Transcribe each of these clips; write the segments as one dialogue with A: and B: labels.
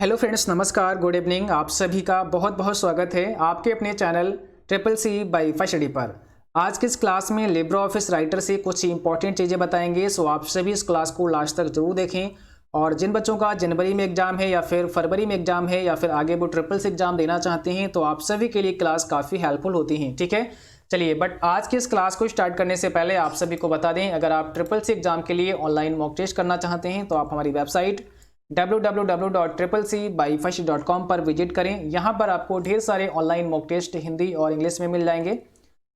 A: Hello friends, नमस्कार, good evening. आप सभी का बहुत बहुत स्वागत है आपके अपने channel triple C by fi study पर। आज की इस क्लास में लिब्रे ऑफिस राइटर से कुछ इंपॉर्टेंट चीज़ें बताएंगे, सो आप सभी इस क्लास को लास्ट तक जरूर देखें। और जिन बच्चों का जनवरी में एग्जाम है या फिर फरवरी में एग्जाम है या फिर आगे वो ट्रिपल सी एग्जाम देना चाहते हैं तो आप सभी के लिए क्लास काफ़ी हेल्पफुल होती हैं। ठीक है, चलिए, बट आज की इस क्लास को स्टार्ट करने से पहले आप सभी को बता दें, अगर आप ट्रिपल सी एग्जाम के लिए ऑनलाइन मॉक टेस्ट करना चाहते हैं तो आप हमारी वेबसाइट www.triplec-byfirst.com पर विजिट करें। यहाँ पर आपको ढेर सारे ऑनलाइन मॉक टेस्ट हिंदी और इंग्लिश में मिल जाएंगे।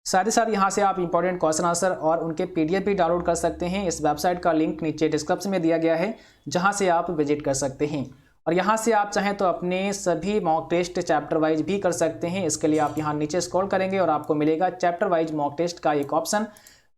A: साथ ही साथ यहाँ से आप इंपॉर्टेंट क्वेश्चन आंसर और उनके पीडीएफ भी डाउनलोड कर सकते हैं। इस वेबसाइट का लिंक नीचे डिस्क्रिप्शन में दिया गया है, जहाँ से आप विजिट कर सकते हैं। और यहाँ से आप चाहें तो अपने सभी मॉक टेस्ट चैप्टर वाइज भी कर सकते हैं। इसके लिए आप यहाँ नीचे स्क्रॉल करेंगे और आपको मिलेगा चैप्टर वाइज मॉक टेस्ट का एक ऑप्शन।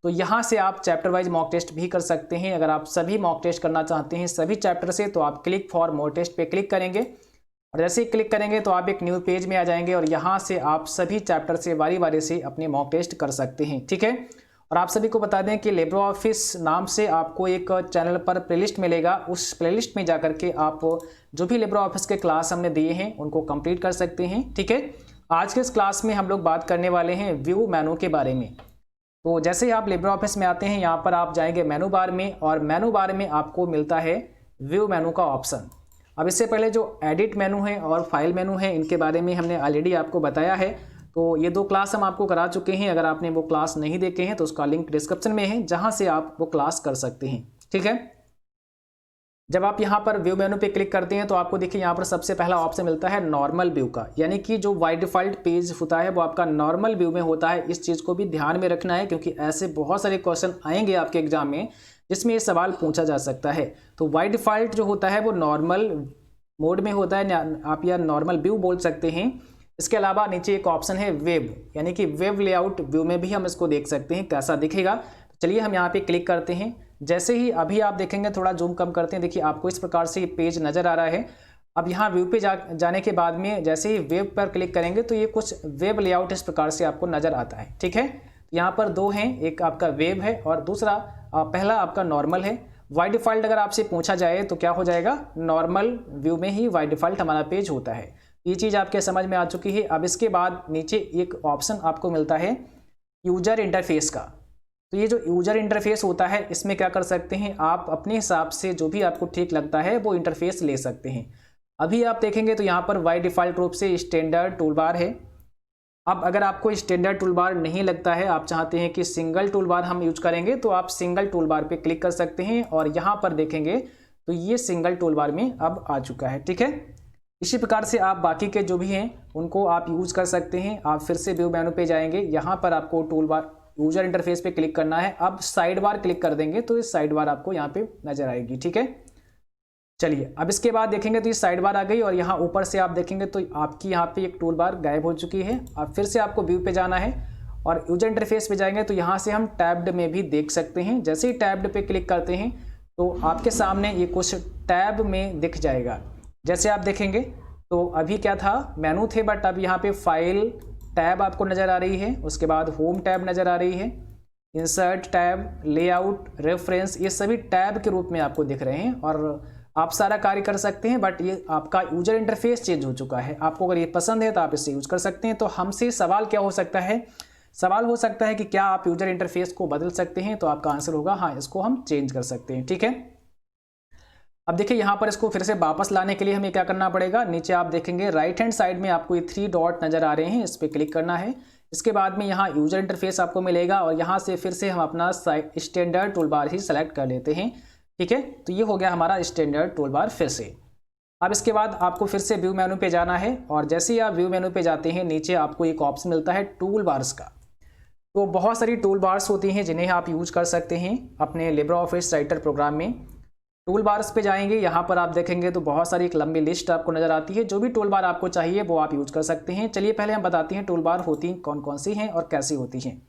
A: तो यहाँ से आप चैप्टर वाइज मॉक टेस्ट भी कर सकते हैं। अगर आप सभी मॉक टेस्ट करना चाहते हैं सभी चैप्टर से, तो आप क्लिक फॉर मोर टेस्ट पे क्लिक करेंगे और जैसे ही क्लिक करेंगे तो आप एक न्यू पेज में आ जाएंगे और यहाँ से आप सभी चैप्टर से बारी बारी से अपने मॉक टेस्ट कर सकते हैं। ठीक है, और आप सभी को बता दें कि लिब्रे ऑफिस नाम से आपको एक चैनल पर प्लेलिस्ट मिलेगा। उस प्लेलिस्ट में जाकर के आप जो भी लिब्रे ऑफिस के क्लास हमने दिए हैं उनको कंप्लीट कर सकते हैं। ठीक है, आज के इस क्लास में हम लोग बात करने वाले हैं व्यू मेनू के बारे में। तो जैसे ही आप लिब्रे ऑफिस में आते हैं, यहाँ पर आप जाएंगे मेनू बार में और मेनू बार में आपको मिलता है व्यू मेनू का ऑप्शन। अब इससे पहले जो एडिट मेनू है और फाइल मेनू है, इनके बारे में हमने ऑलरेडी आपको बताया है। तो ये दो क्लास हम आपको करा चुके हैं। अगर आपने वो क्लास नहीं देखे हैं तो उसका लिंक डिस्क्रिप्शन में है, जहाँ से आप वो क्लास कर सकते हैं। ठीक है, जब आप यहाँ पर व्यू मेनू पे क्लिक करते हैं तो आपको देखिए यहाँ पर सबसे पहला ऑप्शन मिलता है नॉर्मल व्यू का, यानी कि जो बाय डिफॉल्ट पेज होता है वो आपका नॉर्मल व्यू में होता है। इस चीज़ को भी ध्यान में रखना है, क्योंकि ऐसे बहुत सारे क्वेश्चन आएंगे आपके एग्जाम में जिसमें ये सवाल पूछा जा सकता है। तो बाय डिफॉल्ट जो होता है वो नॉर्मल मोड में होता है, आप या नॉर्मल व्यू बोल सकते हैं। इसके अलावा नीचे एक ऑप्शन है वेब, यानी कि वेब लेआउट व्यू में भी हम इसको देख सकते हैं कैसा दिखेगा। चलिए हम यहाँ पे क्लिक करते हैं। जैसे ही अभी आप देखेंगे, थोड़ा जूम कम करते हैं, देखिए आपको इस प्रकार से ये पेज नज़र आ रहा है। अब यहाँ व्यू पे जाने के बाद में जैसे ही वेब पर क्लिक करेंगे तो ये कुछ वेब लेआउट इस प्रकार से आपको नज़र आता है। ठीक है, यहाँ पर दो हैं, एक आपका वेब है और दूसरा पहला आपका नॉर्मल है। बाय डिफ़ॉल्ट अगर आपसे पूछा जाए तो क्या हो जाएगा, नॉर्मल व्यू में ही बाय डिफ़ॉल्ट हमारा पेज होता है। ये चीज़ आपके समझ में आ चुकी है। अब इसके बाद नीचे एक ऑप्शन आपको मिलता है यूजर इंटरफेस का। तो ये जो यूजर इंटरफेस होता है, इसमें क्या कर सकते हैं, आप अपने हिसाब से जो भी आपको ठीक लगता है वो इंटरफेस ले सकते हैं। अभी आप देखेंगे तो यहाँ पर बाय डिफ़ॉल्ट रूप से स्टैंडर्ड टूलबार है। अब अगर आपको स्टैंडर्ड टूलबार नहीं लगता है, आप चाहते हैं कि सिंगल टूलबार हम यूज करेंगे, तो आप सिंगल टूलबार पे क्लिक कर सकते हैं और यहाँ पर देखेंगे तो ये सिंगल टूलबार में अब आ चुका है। ठीक है, इसी प्रकार से आप बाकी के जो भी हैं उनको आप यूज़ कर सकते हैं। आप फिर से व्यू मेनू पे जाएंगे, यहाँ पर आपको टूलबार यूजर इंटरफेस पे क्लिक करना है। अब साइड बार क्लिक कर देंगे तो इस साइड बार आपको यहाँ पे नजर आएगी। ठीक है, चलिए अब इसके बाद देखेंगे तो ये साइड बार आ गई और यहाँ ऊपर से आप देखेंगे तो आपकी यहाँ पे एक टूल बार गायब हो चुकी है। अब फिर से आपको व्यू पे जाना है और यूजर इंटरफेस पे जाएंगे तो यहाँ से हम टैब्ड में भी देख सकते हैं। जैसे ही टैब्ड पे क्लिक करते हैं तो आपके सामने ये कुछ टैब में दिख जाएगा। जैसे आप देखेंगे तो अभी क्या था, मेनू थे, बट अब यहाँ पे फाइल टैब आपको नज़र आ रही है, उसके बाद होम टैब नज़र आ रही है, इंसर्ट टैब, लेआउट, रेफरेंस, ये सभी टैब के रूप में आपको दिख रहे हैं और आप सारा कार्य कर सकते हैं। बट ये आपका यूजर इंटरफेस चेंज हो चुका है। आपको अगर ये पसंद है तो आप इसे यूज कर सकते हैं। तो हमसे सवाल क्या हो सकता है, सवाल हो सकता है कि क्या आप यूजर इंटरफेस को बदल सकते हैं, तो आपका आंसर होगा हाँ, इसको हम चेंज कर सकते हैं। ठीक है, अब देखिए यहाँ पर इसको फिर से वापस लाने के लिए हमें क्या करना पड़ेगा, नीचे आप देखेंगे राइट हैंड साइड में आपको ये 3 डॉट नज़र आ रहे हैं, इस पर क्लिक करना है। इसके बाद में यहाँ यूजर इंटरफेस आपको मिलेगा और यहाँ से फिर से हम अपना स्टैंडर्ड टूलबार ही सेलेक्ट कर लेते हैं। ठीक है, तो ये हो गया हमारा स्टैंडर्ड टूलबार फिर से। अब इसके बाद आपको फिर से व्यू मेनू पे जाना है और जैसे ही आप व्यू मेनू पे जाते हैं, नीचे आपको एक ऑप्शन मिलता है टूल बार्स का। तो बहुत सारी टूल बार्स होती हैं जिन्हें आप यूज कर सकते हैं अपने लिब्रे ऑफिस राइटर प्रोग्राम में। टूल बार्स पे जाएंगे, यहाँ पर आप देखेंगे तो बहुत सारी एक लंबी लिस्ट आपको नजर आती है। जो भी टूल बार आपको चाहिए वो आप यूज कर सकते हैं। चलिए पहले हम बताते हैं टूल बार होती कौन कौन सी हैं और कैसी होती हैं।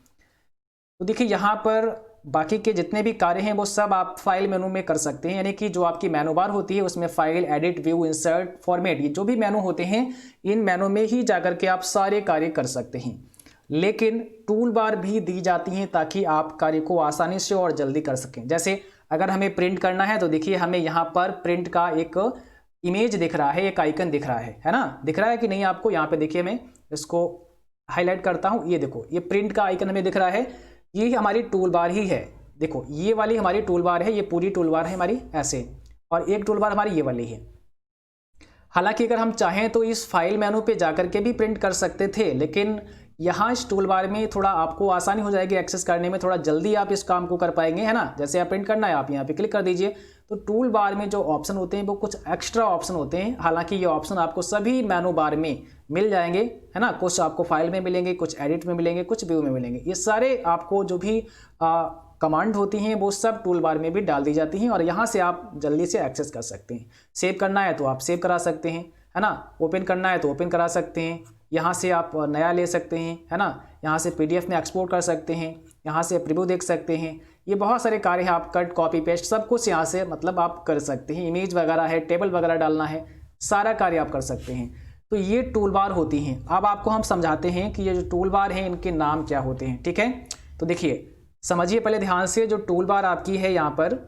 A: तो देखिए यहाँ पर बाकी के जितने भी कार्य हैं वो सब आप फाइल मेनू में कर सकते हैं, यानी कि जो आपकी मेनू बार होती है उसमें file, edit, view, insert, format, ये जो भी मेनू होते हैं इन मेनू में ही जाकर के आप सारे कार्य कर सकते हैं। लेकिन टूल बार भी दी जाती हैं ताकि आप कार्य को आसानी से और जल्दी कर सकें। जैसे अगर हमें प्रिंट करना है तो देखिए हमें यहाँ पर प्रिंट का एक इमेज दिख रहा है, एक आइकन दिख रहा है ना, दिख रहा है कि नहीं आपको? यहाँ पे देखिए, मैं इसको हाईलाइट करता हूँ, ये देखो, ये प्रिंट का आइकन हमें दिख रहा है, ये हमारी टूल बार ही है। देखो ये वाली हमारी टूल बार है, ये पूरी टूल बार है हमारी ऐसे, और एक टूल बार हमारी ये वाली है। हालांकि अगर हम चाहें तो इस फाइल मेनू पे जाकर के भी प्रिंट कर सकते थे, लेकिन यहाँ इस टूल बार में थोड़ा आपको आसानी हो जाएगी एक्सेस करने में, थोड़ा जल्दी आप इस काम को कर पाएंगे, है ना। जैसे आप प्रिंट करना है, आप यहाँ पे क्लिक कर दीजिए, तो टूल बार में जो ऑप्शन होते हैं वो कुछ एक्स्ट्रा ऑप्शन होते हैं। हालांकि ये ऑप्शन आपको सभी मेनू बार में मिल जाएंगे, है ना। कुछ आपको फाइल में मिलेंगे, कुछ एडिट में मिलेंगे, कुछ व्यू में मिलेंगे। ये सारे आपको जो भी कमांड होती हैं वो सब टूल बार में भी डाल दी जाती हैं, और यहाँ से आप जल्दी से एक्सेस कर सकते हैं। सेव करना है तो आप सेव करा सकते हैं, है ना। ओपन करना है तो ओपन करा सकते हैं, यहाँ से आप नया ले सकते हैं, है ना। यहाँ से PDF में एक्सपोर्ट कर सकते हैं, यहाँ से प्रीव्यू देख सकते हैं। ये बहुत सारे कार्य हैं, आप कट कॉपी पेस्ट सब कुछ यहाँ से मतलब आप कर सकते हैं। इमेज वगैरह है, टेबल वगैरह डालना है, सारा कार्य आप कर सकते हैं। तो ये टूल बार होती हैं। अब आपको हम समझाते हैं कि ये जो टूल बार हैं इनके नाम क्या होते हैं, ठीक है। तो देखिए, समझिए पहले ध्यान से, जो टूल बार आपकी है यहाँ पर,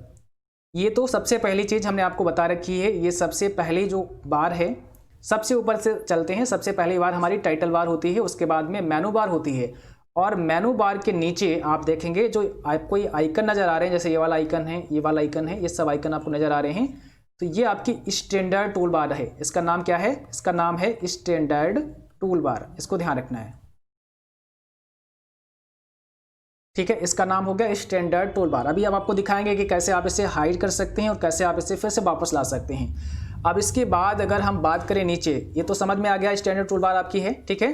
A: ये तो सबसे पहली चीज़ हमने आपको बता रखी है। ये सबसे पहली जो बार है, सबसे ऊपर से चलते हैं, सबसे पहली बार हमारी टाइटल बार होती है, उसके बाद में मेनू बार होती है, और मेनू बार के नीचे आप देखेंगे जो आपको ये आइकन नज़र आ रहे हैं, जैसे ये वाला आइकन है, ये वाला आइकन है, ये सब आइकन आपको नज़र आ रहे हैं। तो ये आपकी स्टैंडर्ड टूल बार है। इसका नाम क्या है? इसका नाम है स्टैंडर्ड टूल बार, इसको ध्यान रखना है, ठीक है। इसका नाम हो गया स्टैंडर्ड टूल बार। अभी अब आपको दिखाएंगे कि कैसे आप इसे हाइड कर सकते हैं और कैसे आप इसे फिर से वापस ला सकते हैं। अब इसके बाद अगर हम बात करें नीचे, ये तो समझ में आ गया स्टैंडर्ड टूल बार आपकी है, ठीक है।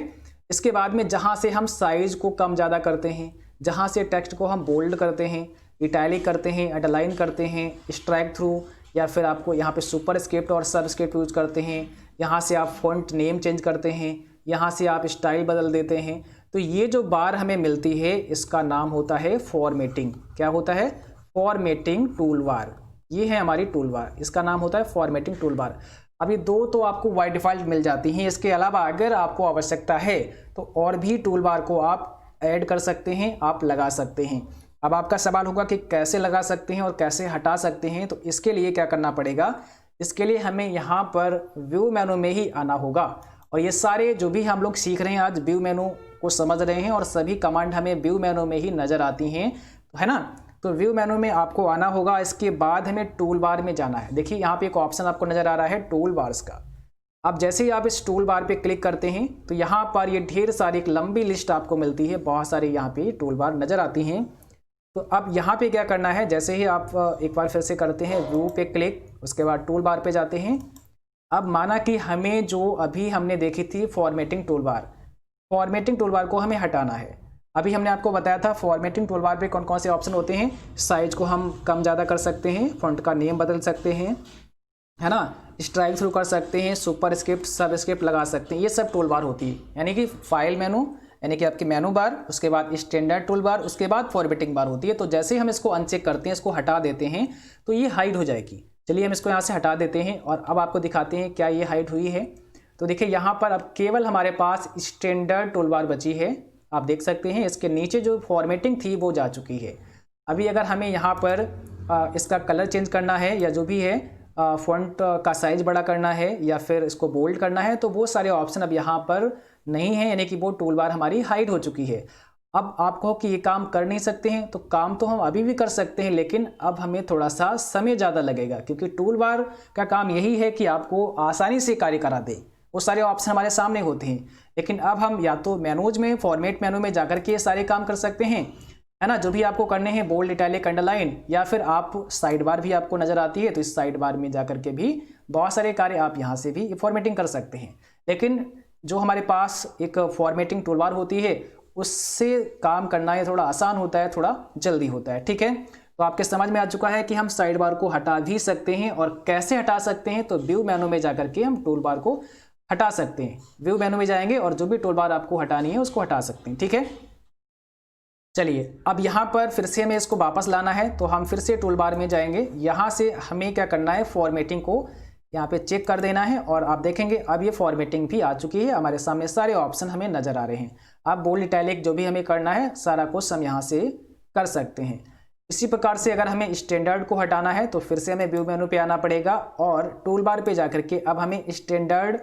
A: इसके बाद में जहाँ से हम साइज को कम ज़्यादा करते हैं, जहाँ से टेक्स्ट को हम बोल्ड करते हैं, इटैलिक करते हैं, अंडरलाइन करते हैं, स्ट्राइक थ्रू, या फिर आपको यहाँ पे सुपर स्क्रिप्ट और सब स्क्रिप्ट यूज करते हैं, यहाँ से आप फॉन्ट नेम चेंज करते हैं, यहाँ से आप स्टाइल बदल देते हैं। तो ये जो बार हमें मिलती है इसका नाम होता है फॉर्मेटिंग। क्या होता है? Formatting tool bar. ये है हमारी टूल बार, इसका नाम होता है फॉर्मेटिंग टूल बार। अभी दो तो आपको बाय डिफ़ॉल्ट मिल जाती हैं, इसके अलावा अगर आपको आवश्यकता है तो और भी टूल बार को आप ऐड कर सकते हैं, आप लगा सकते हैं। अब आपका सवाल होगा कि कैसे लगा सकते हैं और कैसे हटा सकते हैं। तो इसके लिए क्या करना पड़ेगा? इसके लिए हमें यहाँ पर व्यू मेनू में ही आना होगा, और ये सारे जो भी हम लोग सीख रहे हैं आज व्यू मेनू को समझ रहे हैं, और सभी कमांड हमें व्यू मेनू में ही नज़र आती हैं, है ना। तो व्यू मेनू में आपको आना होगा, इसके बाद हमें टूल बार में जाना है। देखिए यहाँ पे एक ऑप्शन आपको नज़र आ रहा है टूल बार्स का। अब जैसे ही आप इस टूल बार पे क्लिक करते हैं तो यहाँ पर ये ढेर सारी एक लंबी लिस्ट आपको मिलती है, बहुत सारी यहाँ पे टूल बार नज़र आती हैं। तो अब यहाँ पे क्या करना है, जैसे ही आप एक बार फिर से करते हैं व्यू पे क्लिक, उसके बाद टूल बार पे जाते हैं। अब माना कि हमें जो अभी हमने देखी थी formatting tool bar, formatting tool bar को हमें हटाना है। अभी हमने आपको बताया था फॉर्मेटिंग टूल बार पे कौन कौन से ऑप्शन होते हैं। साइज को हम कम ज़्यादा कर सकते हैं, फॉन्ट का नेम बदल सकते हैं, है ना, स्ट्राइक थ्रू कर सकते हैं, सुपर स्क्रिप्ट सब स्क्रिप्ट लगा सकते हैं। ये सब टूल बार होती है, यानी कि फाइल मेनू, यानी कि आपकी मेनू बार, उसके बाद स्टैंडर्ड टूल बार, उसके बाद फॉर्मेटिंग बार होती है। तो जैसे ही हम इसको अनचेक करते हैं, इसको हटा देते हैं, तो ये हाइड हो जाएगी। चलिए हम इसको यहाँ से हटा देते हैं और अब आपको दिखाते हैं क्या ये हाइड हुई है। तो देखिए यहाँ पर अब केवल हमारे पास स्टैंडर्ड टूल बार बची है। आप देख सकते हैं इसके नीचे जो फॉर्मेटिंग थी वो जा चुकी है। अभी अगर हमें यहाँ पर इसका कलर चेंज करना है, या जो भी है फॉन्ट का साइज बड़ा करना है, या फिर इसको बोल्ड करना है, तो वो सारे ऑप्शन अब यहाँ पर नहीं है, यानी कि वो टूल बार हमारी हाइड हो चुकी है। अब आप कहो कि ये काम कर नहीं सकते हैं, तो काम तो हम अभी भी कर सकते हैं, लेकिन अब हमें थोड़ा सा समय ज़्यादा लगेगा, क्योंकि टूल बार का काम यही है कि आपको आसानी से कार्य करा दे। वो सारे ऑप्शन हमारे सामने होते हैं, लेकिन अब हम या तो मेनूज में, फॉर्मेट मेनू में जाकर के ये सारे काम कर सकते हैं, है ना, जो भी आपको करने हैं, बोल्ड, इटैलिक, अंडरलाइन, या फिर आप साइड बार भी आपको नज़र आती है, तो इस साइड बार में जाकर के भी बहुत सारे कार्य आप यहाँ से भी फॉर्मेटिंग कर सकते हैं। लेकिन जो हमारे पास एक फॉर्मेटिंग टूल बार होती है, उससे काम करना ये थोड़ा आसान होता है, थोड़ा जल्दी होता है, ठीक है। तो आपके समझ में आ चुका है कि हम साइड बार को हटा भी सकते हैं, और कैसे हटा सकते हैं। तो व्यू मेनू में जाकर के हम टूल बार को हटा सकते हैं। व्यू मेनू में जाएंगे और जो भी टूल बार आपको हटानी है उसको हटा सकते हैं, ठीक है। चलिए अब यहाँ पर फिर से हमें इसको वापस लाना है, तो हम फिर से टूल बार में जाएंगे। यहाँ से हमें क्या करना है, फॉर्मेटिंग को यहाँ पे चेक कर देना है, और आप देखेंगे अब ये फॉर्मेटिंग भी आ चुकी है, हमारे सामने सारे ऑप्शन हमें नज़र आ रहे हैं। अब बोल्ड, इटैलिक जो भी हमें करना है सारा कुछ हम यहाँ से कर सकते हैं। इसी प्रकार से अगर हमें स्टैंडर्ड को हटाना है तो फिर से हमें व्यू मेनू पे आना पड़ेगा और टूल बार पे जाकर के अब हमें स्टैंडर्ड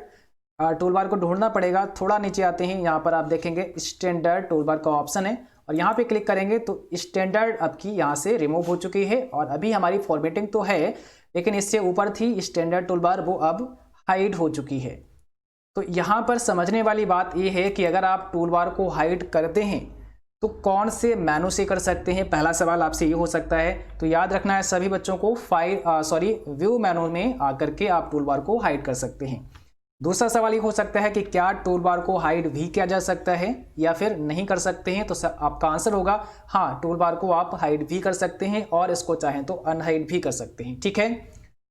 A: टूल बार को ढूंढना पड़ेगा। थोड़ा नीचे आते हैं, यहाँ पर आप देखेंगे स्टैंडर्ड टूल बार का ऑप्शन है और यहाँ पे क्लिक करेंगे तो स्टैंडर्ड अब की यहाँ से रिमूव हो चुकी है और अभी हमारी फॉर्मेटिंग तो है लेकिन इससे ऊपर थी स्टैंडर्ड टूल बार, वो अब हाइड हो चुकी है। तो यहाँ पर समझने वाली बात ये है कि अगर आप टूल बार को हाइड करते हैं तो कौन से मेनू से कर सकते हैं, पहला सवाल आपसे ये हो सकता है। तो याद रखना है सभी बच्चों को व्यू मेनू में आकर के आप टूल बार को हाइड कर सकते हैं। दूसरा सवाल ये हो सकता है कि क्या टूल बार को हाइड भी किया जा सकता है या फिर नहीं कर सकते हैं। तो आपका आंसर होगा हाँ, टूल बार को आप हाइड भी कर सकते हैं और इसको चाहें तो अनहाइड भी कर सकते हैं। ठीक है,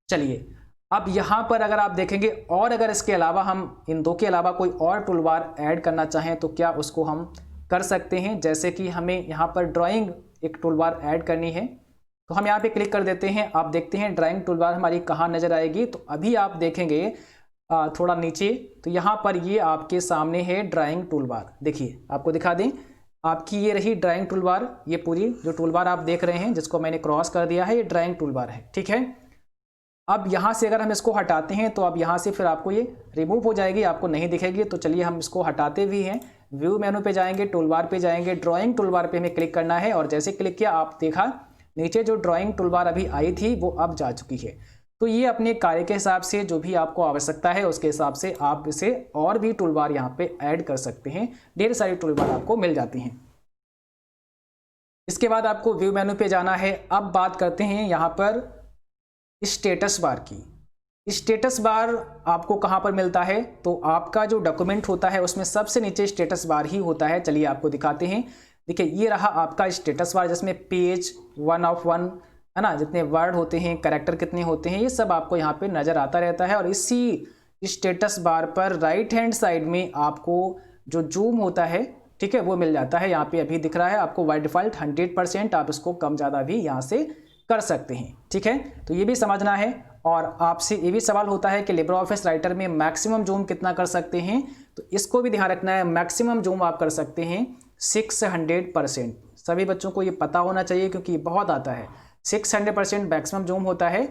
A: चलिए अब यहाँ पर अगर आप देखेंगे और अगर इसके अलावा हम इन दो के अलावा कोई और टूल बार ऐड करना चाहें तो क्या उसको हम कर सकते हैं। जैसे कि हमें यहाँ पर ड्राइंग एक टूल बार ऐड करनी है तो हम यहाँ पे क्लिक कर देते हैं। आप देखते हैं ड्राइंग टूल बार हमारी कहाँ नजर आएगी। तो अभी आप देखेंगे थोड़ा नीचे, तो यहाँ पर ये आपके सामने है ड्राइंग टूल बार। देखिए आपको दिखा दें, आपकी ये रही ड्राइंग टूल बार। ये पूरी जो टूल बार आप देख रहे हैं जिसको मैंने क्रॉस कर दिया है, ये ड्राइंग टूल बार है। ठीक है, अब यहाँ से अगर हम इसको हटाते हैं तो अब यहाँ से फिर आपको ये रिमूव हो जाएगी, आपको नहीं दिखेगी। तो चलिए हम इसको हटाते भी हैं। व्यू मेनू पे जाएंगे, टूल बार पे जाएंगे, ड्राइंग टूल बार पे हमें क्लिक करना है और जैसे क्लिक किया आप देखा नीचे जो ड्राइंग टूल बार अभी आई थी वो अब जा चुकी है। तो ये अपने कार्य के हिसाब से जो भी आपको आवश्यकता है उसके हिसाब से आप इसे और भी टूल बार यहाँ पे ऐड कर सकते हैं। ढेर सारी टूल बार आपको मिल जाती हैं। इसके बाद आपको व्यू मेनू पे जाना है। अब बात करते हैं यहाँ पर स्टेटस बार की। स्टेटस बार आपको कहाँ पर मिलता है, तो आपका जो डॉक्यूमेंट होता है उसमें सबसे नीचे स्टेटस बार ही होता है। चलिए आपको दिखाते हैं। देखिए ये रहा आपका स्टेटस बार जिसमें पेज 1 of 1 है ना, जितने वर्ड होते हैं, कैरेक्टर कितने होते हैं, ये सब आपको यहाँ पे नज़र आता रहता है। और इसी स्टेटस बार पर राइट हैंड साइड में आपको जो जूम होता है, ठीक है, वो मिल जाता है। यहाँ पे अभी दिख रहा है आपको बाय डिफ़ॉल्ट 100%, आप इसको कम ज़्यादा भी यहाँ से कर सकते हैं। ठीक है, तो ये भी समझना है। और आपसे ये भी सवाल होता है कि लिब्रे ऑफिस राइटर में मैक्सिमम जूम कितना कर सकते हैं, तो इसको भी ध्यान रखना है। मैक्सिमम जूम आप कर सकते हैं 600%। सभी बच्चों को ये पता होना चाहिए क्योंकि ये बहुत आता है। 600% मैक्सिमम जूम होता है।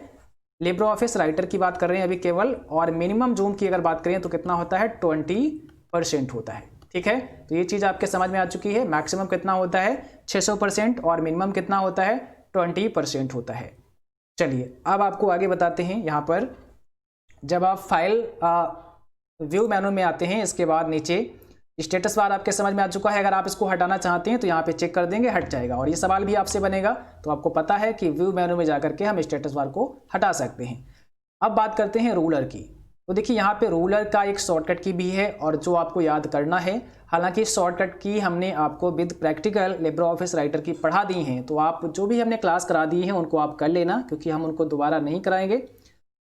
A: लिब्रे ऑफिस राइटर की बात कर रहे हैं अभी केवल, और मिनिमम जूम की अगर बात करें तो कितना होता है, 20% होता है। ठीक है, तो ये चीज़ आपके समझ में आ चुकी है। मैक्सिमम कितना होता है 600% और मिनिमम कितना होता है 20% होता है। चलिए अब आपको आगे बताते हैं। यहाँ पर जब आप फाइल व्यू मेनू में आते हैं, इसके बाद नीचे स्टेटस बार आपके समझ में आ चुका है। अगर आप इसको हटाना चाहते हैं तो यहाँ पे चेक कर देंगे, हट जाएगा। और ये सवाल भी आपसे बनेगा, तो आपको पता है कि व्यू मेनू में जाकर के हम स्टेटस बार को हटा सकते हैं। अब बात करते हैं रूलर की। तो देखिए यहाँ पे रूलर का एक शॉर्टकट की भी है और जो आपको याद करना है। हालांकि शॉर्टकट की हमने आपको with practical Libre office writer की पढ़ा दी हैं, तो आप जो भी हमने क्लास करा दी है उनको आप कर लेना, क्योंकि हम उनको दोबारा नहीं कराएंगे।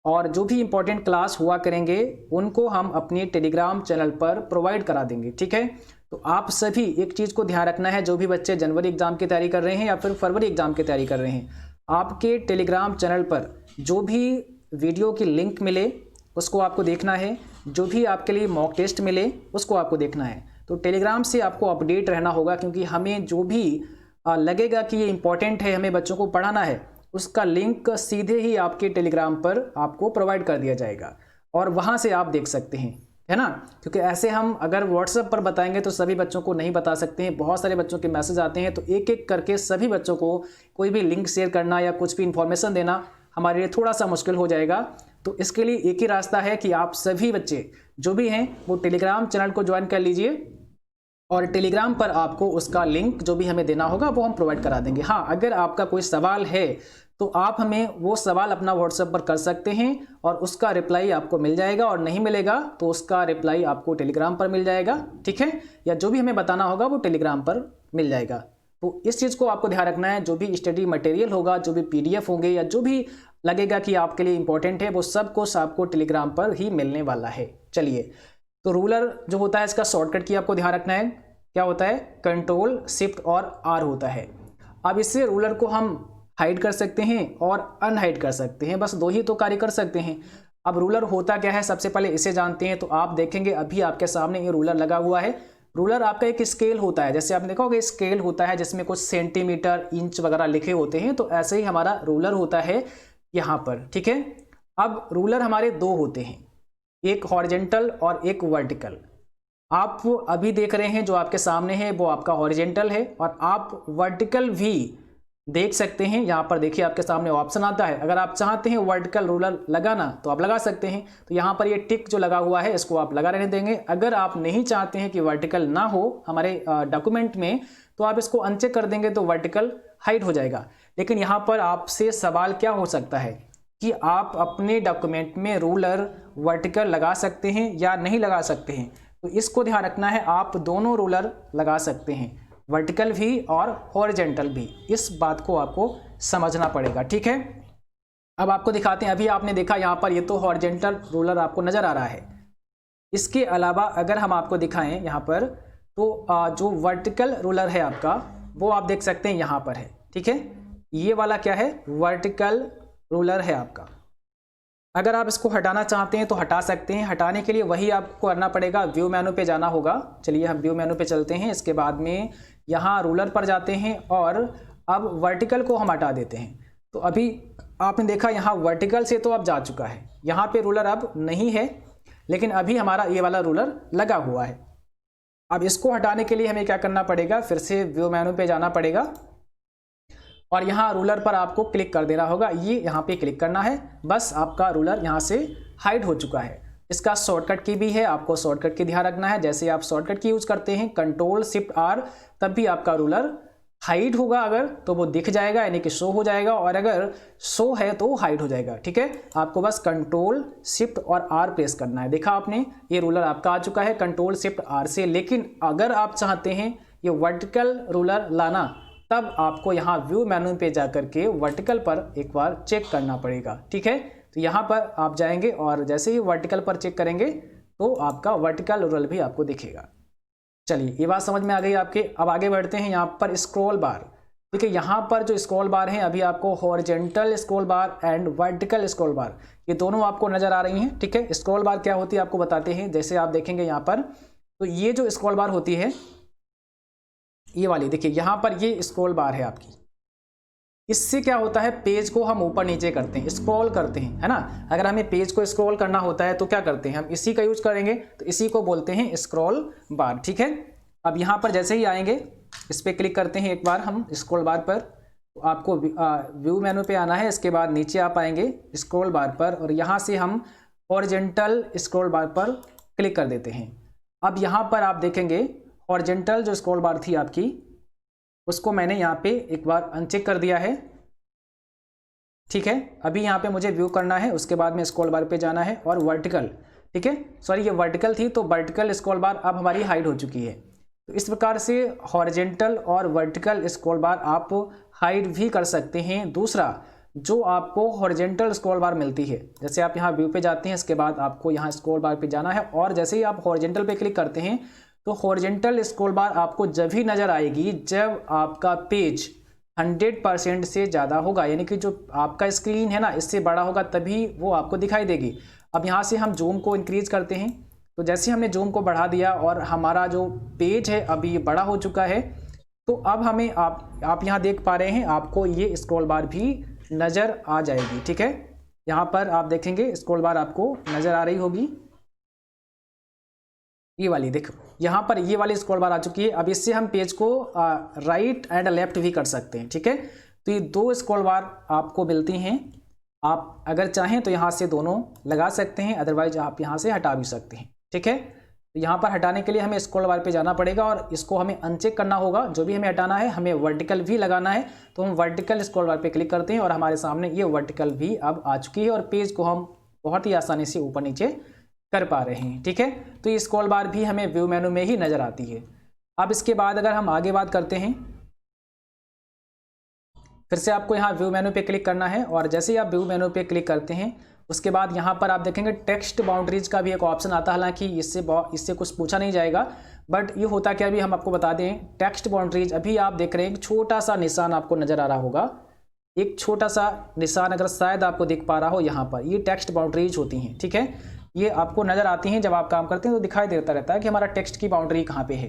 A: और जो भी इंपॉर्टेंट क्लास हुआ करेंगे उनको हम अपने टेलीग्राम चैनल पर प्रोवाइड करा देंगे। ठीक है, तो आप सभी एक चीज़ को ध्यान रखना है, जो भी बच्चे जनवरी एग्जाम की तैयारी कर रहे हैं या फिर फरवरी एग्जाम की तैयारी कर रहे हैं, आपके टेलीग्राम चैनल पर जो भी वीडियो की लिंक मिले उसको आपको देखना है, जो भी आपके लिए मॉक टेस्ट मिले उसको आपको देखना है। तो टेलीग्राम से आपको अपडेट रहना होगा, क्योंकि हमें जो भी लगेगा कि ये इंपॉर्टेंट है, हमें बच्चों को पढ़ाना है, उसका लिंक सीधे ही आपके टेलीग्राम पर आपको प्रोवाइड कर दिया जाएगा और वहाँ से आप देख सकते हैं, है ना। क्योंकि ऐसे हम अगर व्हाट्सएप पर बताएंगे तो सभी बच्चों को नहीं बता सकते हैं। बहुत सारे बच्चों के मैसेज आते हैं, तो एक एक करके सभी बच्चों को कोई भी लिंक शेयर करना या कुछ भी इंफॉर्मेशन देना हमारे लिए थोड़ा सा मुश्किल हो जाएगा। तो इसके लिए एक ही रास्ता है कि आप सभी बच्चे जो भी हैं वो टेलीग्राम चैनल को ज्वाइन कर लीजिए और टेलीग्राम पर आपको उसका लिंक जो भी हमें देना होगा वो हम प्रोवाइड करा देंगे। हाँ, अगर आपका कोई सवाल है तो आप हमें वो सवाल अपना व्हाट्सएप पर कर सकते हैं और उसका रिप्लाई आपको मिल जाएगा, और नहीं मिलेगा तो उसका रिप्लाई आपको टेलीग्राम पर मिल जाएगा। ठीक है, या जो भी हमें बताना होगा वो टेलीग्राम पर मिल जाएगा। तो इस चीज़ को आपको ध्यान रखना है। जो भी स्टडी मटेरियल होगा, जो भी PDF होंगे या जो भी लगेगा कि आपके लिए इंपॉर्टेंट है, वो सब कुछ आपको टेलीग्राम पर ही मिलने वाला है। चलिए, तो रूलर जो होता है इसका शॉर्टकट की आपको ध्यान रखना है। क्या होता है, कंट्रोल शिफ्ट और R होता है। अब इससे रूलर को हम हाइड कर सकते हैं और अनहाइड कर सकते हैं, बस दो ही तो कार्य कर सकते हैं। अब रूलर होता क्या है, सबसे पहले इसे जानते हैं। तो आप देखेंगे अभी आपके सामने ये रूलर लगा हुआ है। रूलर आपका एक स्केल होता है, जैसे आपने देखा होगा स्केल होता है जिसमें कुछ सेंटीमीटर इंच वगैरह लिखे होते हैं, तो ऐसे ही हमारा रूलर होता है यहाँ पर, ठीक है। अब रूलर हमारे दो होते हैं, एक हॉरिजेंटल और एक वर्टिकल। आप वो अभी देख रहे हैं जो आपके सामने है वो आपका हॉरिजेंटल है, और आप वर्टिकल भी देख सकते हैं। यहाँ पर देखिए आपके सामने ऑप्शन आता है, अगर आप चाहते हैं वर्टिकल रूलर लगाना तो आप लगा सकते हैं। तो यहाँ पर ये टिक जो लगा हुआ है इसको आप लगा रहने देंगे। अगर आप नहीं चाहते हैं कि वर्टिकल ना हो हमारे डॉक्यूमेंट में, तो आप इसको अनचेक कर देंगे तो वर्टिकल हाइड हो जाएगा। लेकिन यहाँ पर आपसे सवाल क्या हो सकता है कि आप अपने डॉक्यूमेंट में रूलर वर्टिकल लगा सकते हैं या नहीं लगा सकते हैं। तो इसको ध्यान रखना है, आप दोनों रूलर लगा सकते हैं, वर्टिकल भी और हॉरिजेंटल भी। इस बात को आपको समझना पड़ेगा, ठीक है। अब आपको दिखाते हैं, अभी आपने देखा यहाँ पर ये तो हॉरिजेंटल रूलर आपको नजर आ रहा है। इसके अलावा अगर हम आपको दिखाएं यहाँ पर, तो जो वर्टिकल रूलर है आपका वो आप देख सकते हैं यहाँ पर है, ठीक है। ये वाला क्या है, वर्टिकल रूलर है आपका। अगर आप इसको हटाना चाहते हैं तो हटा सकते हैं। हटाने के लिए वही आपको करना पड़ेगा, व्यू मेनू पे जाना होगा। चलिए हम व्यू मेनू पे चलते हैं। इसके बाद में यहाँ रूलर पर जाते हैं और अब वर्टिकल को हम हटा देते हैं। तो अभी आपने देखा यहाँ वर्टिकल से तो अब जा चुका है, यहाँ पे रूलर अब नहीं है, लेकिन अभी हमारा ये वाला रूलर लगा हुआ है। अब इसको हटाने के लिए हमें क्या करना पड़ेगा, फिर से व्यू मेनू पे जाना पड़ेगा और यहाँ रूलर पर आपको क्लिक कर देना होगा। ये यहाँ पे क्लिक करना है, बस आपका रूलर यहाँ से हाइड हो चुका है। इसका शॉर्टकट की भी है, आपको शॉर्टकट की ध्यान रखना है। जैसे आप शॉर्टकट की यूज करते हैं Ctrl+Shift+R, तब भी आपका रूलर हाइड होगा, अगर तो वो दिख जाएगा यानी कि शो हो जाएगा, और अगर शो है तो हाइड हो जाएगा, ठीक है। आपको बस Ctrl+Shift+R प्रेस करना है। देखा आपने, ये रूलर आपका आ चुका है Ctrl+Shift+R से। लेकिन अगर आप चाहते हैं ये वर्टिकल रूलर लाना, तब आपको यहाँ व्यू मेनू पे जाकर के वर्टिकल पर एक बार चेक करना पड़ेगा, ठीक है। तो यहाँ पर आप जाएंगे और जैसे ही वर्टिकल पर चेक करेंगे तो आपका वर्टिकल रूलर भी आपको दिखेगा। चलिए ये बात समझ में आ गई आपके। अब आगे बढ़ते हैं, यहाँ पर स्क्रॉल बार, ठीक है। यहाँ पर जो स्क्रॉल बार है, अभी आपको horizontal scroll bar and vertical scroll बार ये दोनों आपको नजर आ रही हैं, ठीक है। स्क्रॉल बार क्या होती है आपको बताते हैं। जैसे आप देखेंगे यहाँ पर, तो ये जो स्क्रॉल बार होती है ये वाली, देखिए यहाँ पर ये स्क्रॉल बार है आपकी। इससे क्या होता है, पेज को हम ऊपर नीचे करते हैं, स्क्रॉल करते हैं, है ना। अगर हमें पेज को स्क्रॉल करना होता है तो क्या करते हैं, हम इसी का यूज करेंगे, तो इसी को बोलते हैं स्क्रॉल बार, ठीक है। अब यहाँ पर जैसे ही आएंगे, इस पर क्लिक करते हैं एक बार हम स्क्रॉल बार पर, तो आपको व्यू मेनू पे आना है। इसके बाद नीचे आप आएंगे स्क्रॉल बार पर और यहाँ से हम हॉरिजेंटल स्क्रॉल बार पर क्लिक कर देते हैं। अब यहाँ पर आप देखेंगे हॉरिजेंटल जो स्क्रॉल बार थी आपकी, उसको मैंने यहाँ पे एक बार अनचेक कर दिया है, ठीक है। अभी यहाँ पे मुझे व्यू करना है, उसके बाद में स्क्रॉल बार पे जाना है और वर्टिकल, ठीक है। सॉरी ये वर्टिकल थी, तो वर्टिकल स्क्रॉल बार अब हमारी हाइड हो चुकी है। तो इस प्रकार से हॉरिजेंटल और वर्टिकल स्क्रॉल बार आप हाइड भी कर सकते हैं। दूसरा, जो आपको हॉरिजेंटल स्क्रॉल बार मिलती है, जैसे आप यहाँ व्यू पे जाते हैं, इसके बाद आपको यहाँ स्क्रॉल बार पे जाना है और जैसे ही आप हॉरिजेंटल पे क्लिक करते हैं तो हॉरिजेंटल स्क्रॉल बार आपको जब भी नजर आएगी जब आपका पेज 100% से ज़्यादा होगा, यानी कि जो आपका स्क्रीन है ना इससे बड़ा होगा, तभी वो आपको दिखाई देगी। अब यहाँ से हम जूम को इंक्रीज करते हैं, तो जैसे हमने जूम को बढ़ा दिया और हमारा जो पेज है अभी ये बड़ा हो चुका है, तो अब हमें आप यहाँ देख पा रहे हैं, आपको ये स्क्रॉल बार भी नज़र आ जाएगी, ठीक है। यहाँ पर आप देखेंगे स्क्रॉल बार आपको नज़र आ रही होगी, ये वाली देखो, यहाँ पर ये वाली स्क्रॉल बार आ चुकी है। अब इससे हम पेज को राइट एंड लेफ्ट भी कर सकते हैं, ठीक है। तो ये दो स्क्रॉल बार आपको मिलती हैं, आप अगर चाहें तो यहाँ से दोनों लगा सकते हैं, अदरवाइज आप यहाँ से हटा भी सकते हैं, ठीक है। तो यहाँ पर हटाने के लिए हमें स्क्रॉल बार पे जाना पड़ेगा और इसको हमें अनचेक करना होगा। जो भी हमें हटाना है, हमें वर्टिकल भी लगाना है, तो हम वर्टिकल स्क्रॉल बार पे क्लिक करते हैं और हमारे सामने ये वर्टिकल भी अब आ चुकी है और पेज को हम बहुत ही आसानी से ऊपर नीचे कर पा रहे हैं, ठीक है। तो ये स्क्रॉल बार भी हमें व्यू मेनू में ही नजर आती है। अब इसके बाद अगर हम आगे बात करते हैं, फिर से आपको यहाँ व्यू मेनू पे क्लिक करना है और जैसे ही आप व्यू मेनू पे क्लिक करते हैं उसके बाद यहाँ पर आप देखेंगे टेक्स्ट बाउंड्रीज का भी एक ऑप्शन आता है। हालांकि इससे कुछ पूछा नहीं जाएगा, बट ये होता क्या, अभी हम आपको बता दें। टेक्स्ट बाउंड्रीज, अभी आप देख रहे हैं एक छोटा सा निशान आपको नजर आ रहा होगा, एक छोटा सा निशान अगर शायद आपको दिख पा रहा हो, यहाँ पर ये टेक्स्ट बाउंड्रीज होती हैं, ठीक है। ये आपको नज़र आती हैं जब आप काम करते हैं तो दिखाई देता रहता है कि हमारा टेक्स्ट की बाउंड्री कहाँ पे है।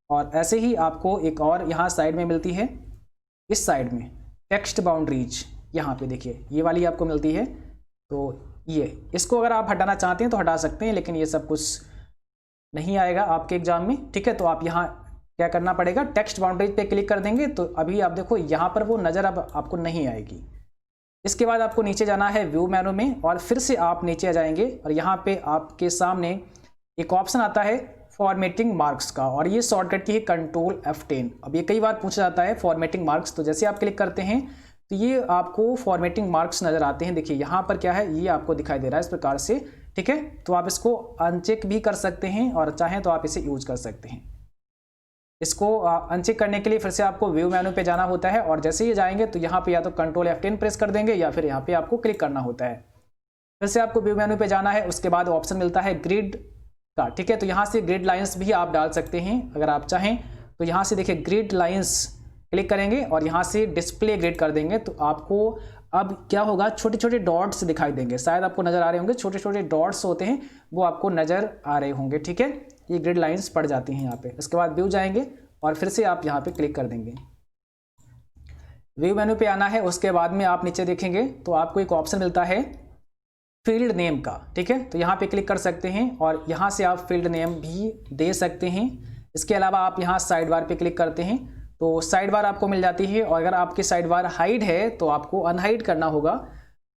A: और ऐसे ही आपको एक और यहाँ साइड में मिलती है, इस साइड में टेक्स्ट बाउंड्रीज, यहाँ पे देखिए ये वाली आपको मिलती है। तो ये इसको अगर आप हटाना चाहते हैं तो हटा सकते हैं, लेकिन ये सब कुछ नहीं आएगा आपके एग्जाम में, ठीक है। तो आप यहाँ क्या करना पड़ेगा, टेक्स्ट बाउंड्रीज पे क्लिक कर देंगे तो अभी आप देखो यहाँ पर वो नज़र अब आपको नहीं आएगी। इसके बाद आपको नीचे जाना है व्यू मेनू में और फिर से आप नीचे आ जाएंगे और यहाँ पे आपके सामने एक ऑप्शन आता है फॉर्मेटिंग मार्क्स का, और ये शॉर्टकट की है कंट्रोल F10। अब ये कई बार पूछा जाता है फॉर्मेटिंग मार्क्स, तो जैसे आप क्लिक करते हैं तो ये आपको फॉर्मेटिंग मार्क्स नज़र आते हैं। देखिए यहाँ पर क्या है, ये आपको दिखाई दे रहा है इस प्रकार से, ठीक है। तो आप इसको अनचेक भी कर सकते हैं और चाहें तो आप इसे यूज कर सकते हैं। इसको अनचेक करने के लिए फिर से आपको व्यू मेनू पे जाना होता है और जैसे ही जाएंगे तो यहाँ पे या तो कंट्रोल F10 प्रेस कर देंगे या फिर यहाँ पे आपको क्लिक करना होता है। फिर से आपको व्यू मेनू पे जाना है, उसके बाद ऑप्शन मिलता है ग्रिड का, ठीक है। तो यहाँ से ग्रिड लाइंस भी आप डाल सकते हैं अगर आप चाहें। तो यहाँ से देखिए ग्रिड लाइंस क्लिक करेंगे और यहाँ से डिस्प्ले ग्रिड कर देंगे तो आपको अब क्या होगा, छोटे छोटे डॉट्स दिखाई देंगे, शायद आपको नजर आ रहे होंगे, छोटे छोटे डॉट्स होते हैं वो आपको नजर आ रहे होंगे, ठीक है। ये ग्रिड लाइंस पड़ जाती हैं यहाँ पे। इसके बाद व्यू जाएंगे और फिर से आप यहाँ पे क्लिक कर देंगे। व्यू मेनू पे आना है, उसके बाद में आप नीचे देखेंगे तो आपको एक ऑप्शन मिलता है फील्ड नेम का, ठीक है। तो यहाँ पे क्लिक कर सकते हैं और यहाँ से आप फील्ड नेम भी दे सकते हैं। इसके अलावा आप यहाँ साइड बार पे क्लिक करते हैं तो साइड बार आपको मिल जाती है, और अगर आपकी साइड बार हाइड है तो आपको अनहाइड करना होगा,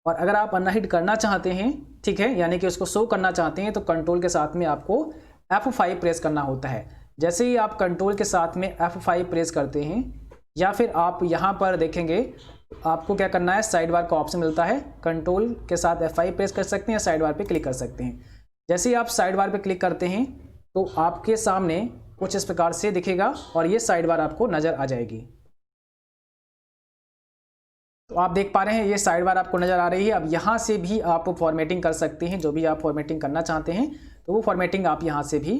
A: और अगर आप अनहाइड करना चाहते हैं, ठीक है, यानी कि उसको शो करना चाहते हैं तो कंट्रोल के साथ में आपको F5 प्रेस करना होता है। जैसे ही आप कंट्रोल के साथ में F5 प्रेस करते हैं या फिर आप यहाँ पर देखेंगे आपको क्या करना है, साइड बार का ऑप्शन मिलता है, कंट्रोल के साथ F5 प्रेस कर सकते हैं, साइड बार पे क्लिक कर सकते हैं। जैसे ही आप साइड बार पे क्लिक करते हैं तो आपके सामने कुछ इस प्रकार से दिखेगा और ये साइड बार आपको नज़र आ जाएगी। तो आप देख पा रहे हैं ये साइड बार आपको नज़र आ रही है। अब यहाँ से भी आप फॉर्मेटिंग कर सकते हैं, जो भी आप फॉर्मेटिंग करना चाहते हैं तो वो फॉर्मेटिंग आप यहाँ से भी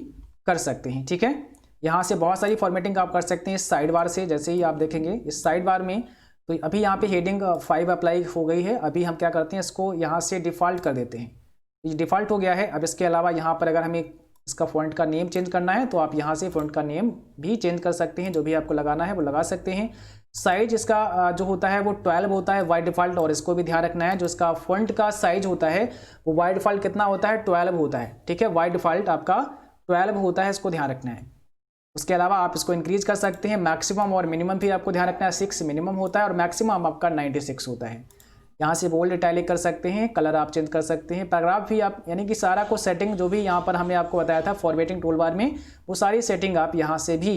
A: कर सकते हैं, ठीक है। यहाँ से बहुत सारी फॉर्मेटिंग आप कर सकते हैं इस साइड बार से। जैसे ही आप देखेंगे इस साइड बार में तो अभी यहाँ पे हेडिंग 5 अप्लाई हो गई है। अभी हम क्या करते हैं, इसको यहाँ से डिफ़ॉल्ट कर देते हैं, ये डिफ़ॉल्ट हो गया है। अब इसके अलावा यहाँ पर अगर हमें इसका फ़ॉन्ट का नेम चेंज करना है तो आप यहाँ से फ़ॉन्ट का नेम भी चेंज कर सकते हैं, जो भी आपको लगाना है वो लगा सकते हैं। साइज इसका जो होता है वो 12 होता है बाय डिफ़ॉल्ट, और इसको भी ध्यान रखना है जो इसका फ़ॉन्ट का साइज होता है वो बाय डिफ़ॉल्ट कितना होता है, 12 होता है, ठीक है। बाय डिफ़ॉल्ट आपका 12 होता है, इसको ध्यान रखना है। उसके अलावा आप इसको इंक्रीज कर सकते हैं, मैक्सिमम और मिनिमम भी आपको ध्यान रखना है। 6 मिनिमम होता है और मैक्सिमम आपका 96 होता है। यहाँ से बोल्ड इटैलिक कर सकते हैं, कलर आप चेंज कर सकते हैं, पैराग्राफ भी आप, यानी कि सारा को सेटिंग जो भी यहाँ पर हमने आपको बताया था फॉर्मेटिंग टूल बार में, वो सारी सेटिंग आप यहाँ से भी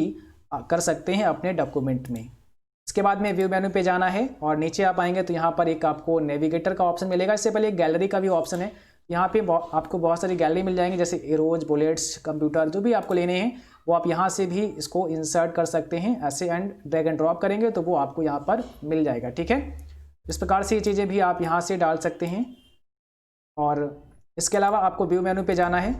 A: कर सकते हैं अपने डॉक्यूमेंट में। इसके बाद में व्यू मेनू पे जाना है और नीचे आप आएंगे तो यहाँ पर एक आपको नेविगेटर का ऑप्शन मिलेगा। इससे पहले एक गैलरी का भी ऑप्शन है। यहाँ पे आपको बहुत सारी गैलरी मिल जाएंगी, जैसे एरोज, बुलेट्स, कंप्यूटर, जो भी आपको लेने हैं वो आप यहाँ से भी इसको इंसर्ट कर सकते हैं। ऐसे एंड ड्रैग एंड ड्रॉप करेंगे तो वो आपको यहाँ पर मिल जाएगा, ठीक है। इस प्रकार से ये चीज़ें भी आप यहाँ से डाल सकते हैं। और इसके अलावा आपको व्यू मेनू पे जाना है।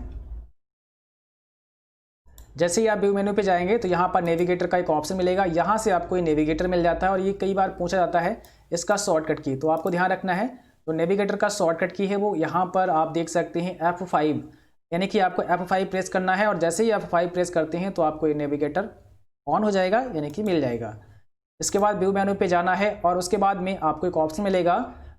A: जैसे ही आप व्यू मेनू पे जाएंगे तो यहाँ पर नेविगेटर का एक ऑप्शन मिलेगा, यहाँ से आपको ये नेविगेटर मिल जाता है और ये कई बार पूछा जाता है इसका शॉर्टकट की, तो आपको ध्यान रखना है। तो नेविगेटर का शॉर्टकट की है वो यहाँ पर आप देख सकते हैं F5, यानी कि आपको F5 प्रेस करना है और जैसे ही F5 प्रेस करते हैं तो आपको ये नेविगेटर ऑन हो जाएगा, यानी कि मिल जाएगा। इसके बाद व्यू मेनू पे जाना है और उसके बाद में आपको एक ऑप्शन मिलेगा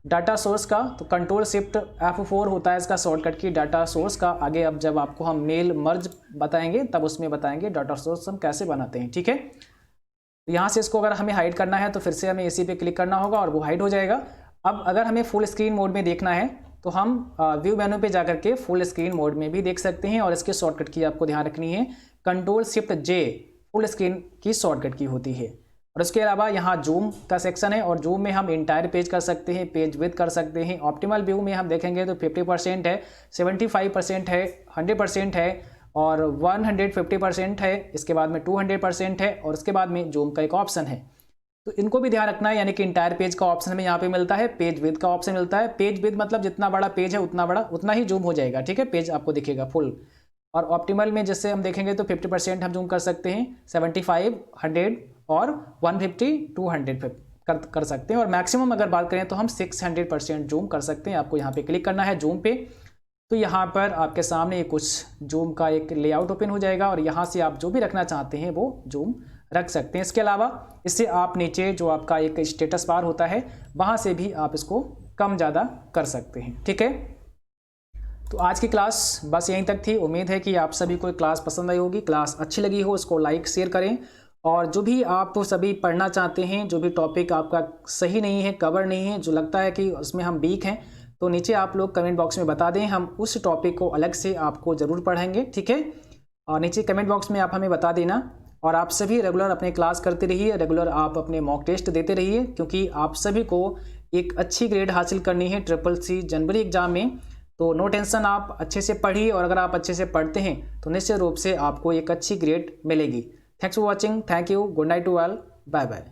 A: डाटा सोर्स का, तो कंट्रोल शिफ्ट F4 होता है इसका शॉर्टकट की डाटा सोर्स का। आगे अब जब आपको हम मेल मर्ज बताएंगे तब उसमें बताएंगे डाटा सोर्स हम कैसे बनाते हैं, ठीक है। तो यहाँ से इसको अगर हमें हाइड करना है तो फिर से हमें इसी पे क्लिक करना होगा और वो हाइड हो जाएगा। अब अगर हमें फुल स्क्रीन मोड में देखना है तो हम व्यू मेनू पे जाकर के फुल स्क्रीन मोड में भी देख सकते हैं, और इसके शॉर्टकट की आपको ध्यान रखनी है, control shift J full screen की शॉर्टकट की होती है। और उसके अलावा यहाँ जूम का सेक्शन है और जूम में हम इंटायर पेज कर सकते हैं, पेज विड्थ कर सकते हैं। ऑप्टिमल व्यू में हम देखेंगे तो 50% है, 75% है, 100% है और 150% है। इसके बाद में 200% है और उसके बाद में जूम का एक ऑप्शन है, तो इनको भी ध्यान रखना है। यानी कि इंटायर पेज का ऑप्शन हमें यहाँ पे मिलता है, पेज विड्थ का ऑप्शन मिलता है। पेज विड्थ मतलब जितना बड़ा पेज है उतना ही जूम हो जाएगा, ठीक है, पेज आपको दिखेगा फुल। और ऑप्टिमल में जैसे हम देखेंगे तो 50% हम जूम कर सकते हैं, 75, 100 और 150, 200 कर सकते हैं। और मैक्सिमम अगर बात करें तो हम 600% जूम कर सकते हैं। आपको यहाँ पे क्लिक करना है जूम पे, तो यहाँ पर आपके सामने कुछ जूम का एक लेआउट ओपन हो जाएगा और यहाँ से आप जो भी रखना चाहते हैं वो जूम रख सकते हैं। इसके अलावा इससे आप नीचे जो आपका एक स्टेटस बार होता है वहाँ से भी आप इसको कम ज़्यादा कर सकते हैं। ठीक है, तो आज की क्लास बस यहीं तक थी। उम्मीद है कि आप सभी को क्लास पसंद आई होगी। क्लास अच्छी लगी हो उसको लाइक शेयर करें, और जो भी आप सभी पढ़ना चाहते हैं, जो भी टॉपिक आपका सही नहीं है, कवर नहीं है, जो लगता है कि उसमें हम वीक हैं, तो नीचे आप लोग कमेंट बॉक्स में बता दें, हम उस टॉपिक को अलग से आपको ज़रूर पढ़ाएंगे। ठीक है, और नीचे कमेंट बॉक्स में आप हमें बता देना। और आप सभी रेगुलर अपने क्लास करते रहिए, रेगुलर आप अपने मॉक टेस्ट देते रहिए, क्योंकि आप सभी को एक अच्छी ग्रेड हासिल करनी है SSC जनवरी एग्जाम में। तो नो टेंशन, आप अच्छे से पढ़िए, और अगर आप अच्छे से पढ़ते हैं तो निश्चित रूप से आपको एक अच्छी ग्रेड मिलेगी। Thanks for watching, thank you, good night to all, bye bye.